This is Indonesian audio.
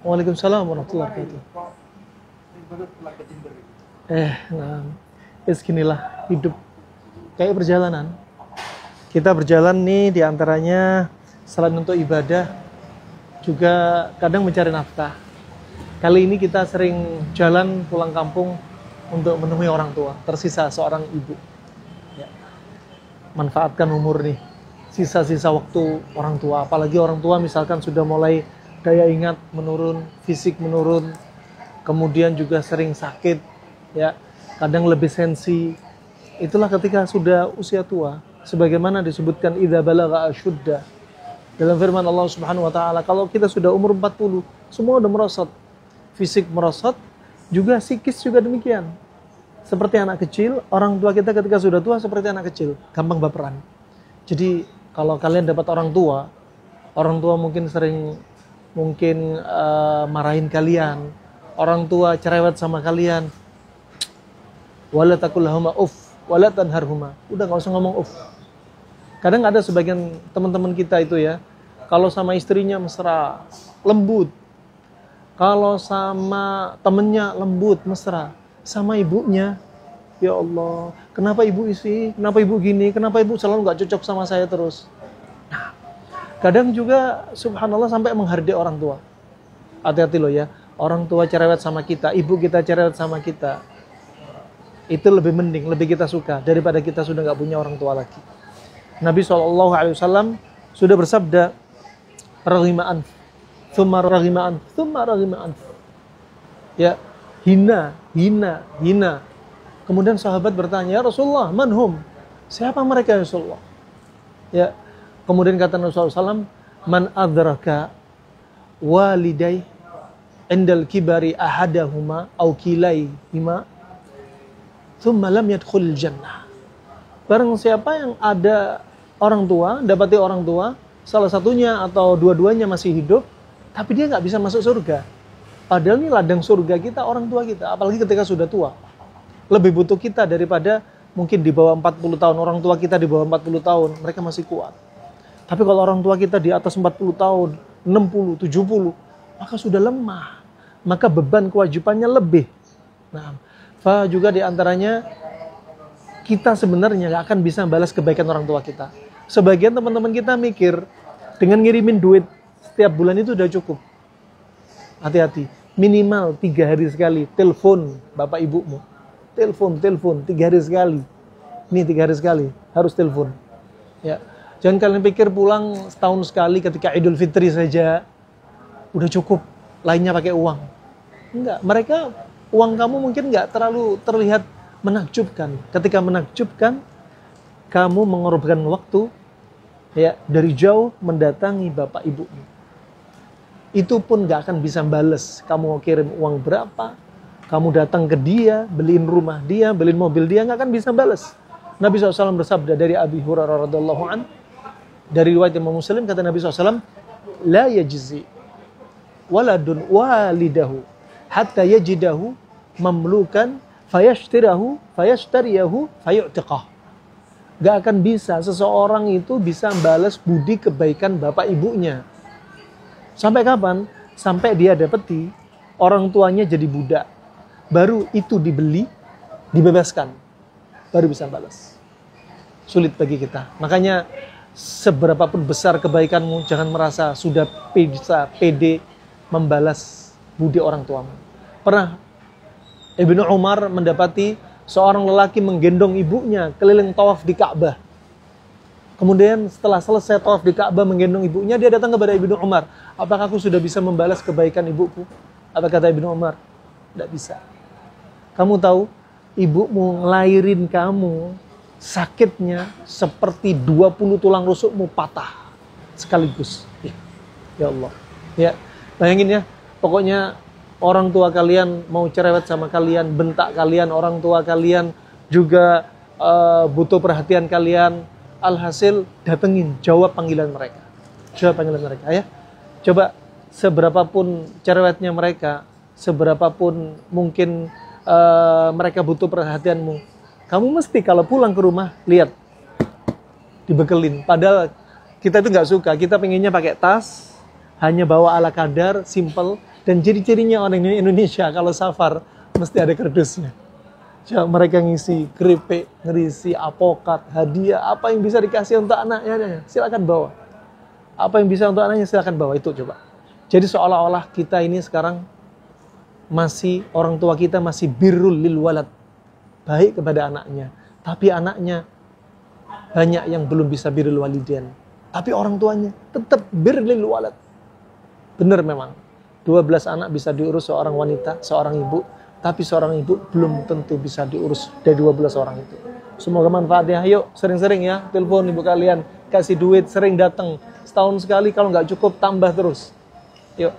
Waalaikumsalam warahmatullahi wabarakatuh. Nah, beginilah hidup kayak perjalanan. Kita berjalan nih diantaranya selain untuk ibadah, juga kadang mencari nafkah. Kali ini kita sering jalan pulang kampung untuk menemui orang tua. Tersisa seorang ibu. Ya. Manfaatkan umur nih, sisa-sisa waktu orang tua. Apalagi orang tua misalkan sudah mulai daya ingat menurun, fisik menurun, kemudian juga sering sakit, ya, kadang lebih sensi. Itulah ketika sudah usia tua, sebagaimana disebutkan idza balagha asyudda dalam firman Allah Subhanahu wa taala, kalau kita sudah umur 40, semua udah merosot. Fisik merosot, juga psikis juga demikian. Seperti anak kecil, orang tua kita ketika sudah tua seperti anak kecil, gampang baperan. Jadi kalau kalian dapat orang tua mungkin sering marahin kalian, orang tua cerewet sama kalian, wala taqul lahuma uff wala tanharhuma, udah nggak usah ngomong uff. Kadang ada sebagian teman-teman kita itu ya, kalau sama istrinya mesra, lembut, kalau sama temennya lembut, mesra, sama ibunya, ya Allah, kenapa ibu isi, kenapa ibu gini, kenapa ibu selalu nggak cocok sama saya terus. Nah, kadang juga subhanallah sampai menghargai orang tua. Hati-hati loh ya, orang tua cerewet sama kita, ibu kita cerewet sama kita, itu lebih mending, lebih kita suka daripada kita sudah nggak punya orang tua lagi. Nabi SAW sudah bersabda, raghima anf, thumma raghima anf, thumma raghima anf. Ya, hina. Kemudian sahabat bertanya, ya Rasulullah, manhum? Siapa mereka ya Rasulullah? Ya, kemudian kata Rasulullah SAW, man adraka walidai indal kibari ahadahuma au kilaihima thumma lam yadkhul jannah. Barang siapa yang ada orang tua, dapati orang tua, salah satunya atau dua-duanya masih hidup, tapi dia nggak bisa masuk surga. Padahal ini ladang surga kita, orang tua kita, apalagi ketika sudah tua. Lebih butuh kita daripada mungkin di bawah 40 tahun, orang tua kita di bawah 40 tahun, mereka masih kuat. Tapi kalau orang tua kita di atas 40 tahun, 60, 70, maka sudah lemah. Maka beban kewajibannya lebih. Nah, juga diantaranya kita sebenarnya nggak akan bisa balas kebaikan orang tua kita. Sebagian teman-teman kita mikir dengan ngirimin duit setiap bulan itu udah cukup. Hati-hati, minimal 3 hari sekali telepon bapak ibumu. Telepon 3 hari sekali. Ini 3 hari sekali harus telepon. Ya, jangan kalian pikir pulang setahun sekali ketika Idul Fitri saja udah cukup. Lainnya pakai uang. Enggak, mereka uang kamu mungkin nggak terlalu terlihat menakjubkan. Ketika menakjubkan, kamu mengorbankan waktu, ya, dari jauh mendatangi bapak ibumu. Itu pun nggak akan bisa bales. Kamu mau kirim uang berapa, kamu datang ke dia, beliin rumah dia, beliin mobil dia, nggak akan bisa bales. Nabi SAW bersabda dari Abi Hurairah radhiyallahu an, dari riwayat Imam Muslim, kata Nabi SAW, la yajzi waladun walidahu hatta yajidahu mamlukan fayashtariyahu fayu'tiqah. Gak akan bisa seseorang itu bisa balas budi kebaikan bapak ibunya. Sampai kapan? Sampai dia dapati orang tuanya jadi budak. Baru itu dibeli, dibebaskan. Baru bisa balas. Sulit bagi kita. Makanya seberapapun besar kebaikanmu, jangan merasa sudah bisa pede membalas budi orang tuamu. Pernah Ibnu Umar mendapati seorang lelaki menggendong ibunya keliling tawaf di Ka'bah. Kemudian setelah selesai tawaf di Ka'bah menggendong ibunya, dia datang kepada Ibnu Umar. Apakah aku sudah bisa membalas kebaikan ibuku? Apa kata Ibnu Umar? Tidak bisa. Kamu tahu, ibumu ngelahirin kamu, sakitnya seperti 20 tulang rusukmu patah sekaligus. Ya Allah. Ya, bayangin ya, pokoknya orang tua kalian mau cerewet sama kalian, bentak kalian, orang tua kalian juga butuh perhatian kalian. Alhasil datengin, jawab panggilan mereka. Jawab panggilan mereka ya. Coba seberapapun cerewetnya mereka, seberapapun mungkin mereka butuh perhatianmu, kamu mesti kalau pulang ke rumah lihat dibekelin. Padahal kita itu nggak suka, kita pengennya pakai tas, hanya bawa ala kadar, simple, dan ciri-cirinya orang Indonesia kalau safar mesti ada kardusnya. Coba mereka ngisi keripik, ngisi apokat, hadiah, apa yang bisa dikasih untuk anaknya, silakan bawa. Apa yang bisa untuk anaknya silakan bawa, itu coba. Jadi seolah-olah kita ini sekarang masih, orang tua kita masih birrul lil walad, baik kepada anaknya, tapi anaknya banyak yang belum bisa birrul walidain. Tapi orang tuanya tetap birrul lil walad. Benar memang, 12 anak bisa diurus seorang wanita, seorang ibu, tapi seorang ibu belum tentu bisa diurus dari 12 orang itu. Semoga manfaatnya. Yuk sering-sering ya, telepon ibu kalian, kasih duit, sering datang. Setahun sekali, kalau nggak cukup tambah terus. Yuk.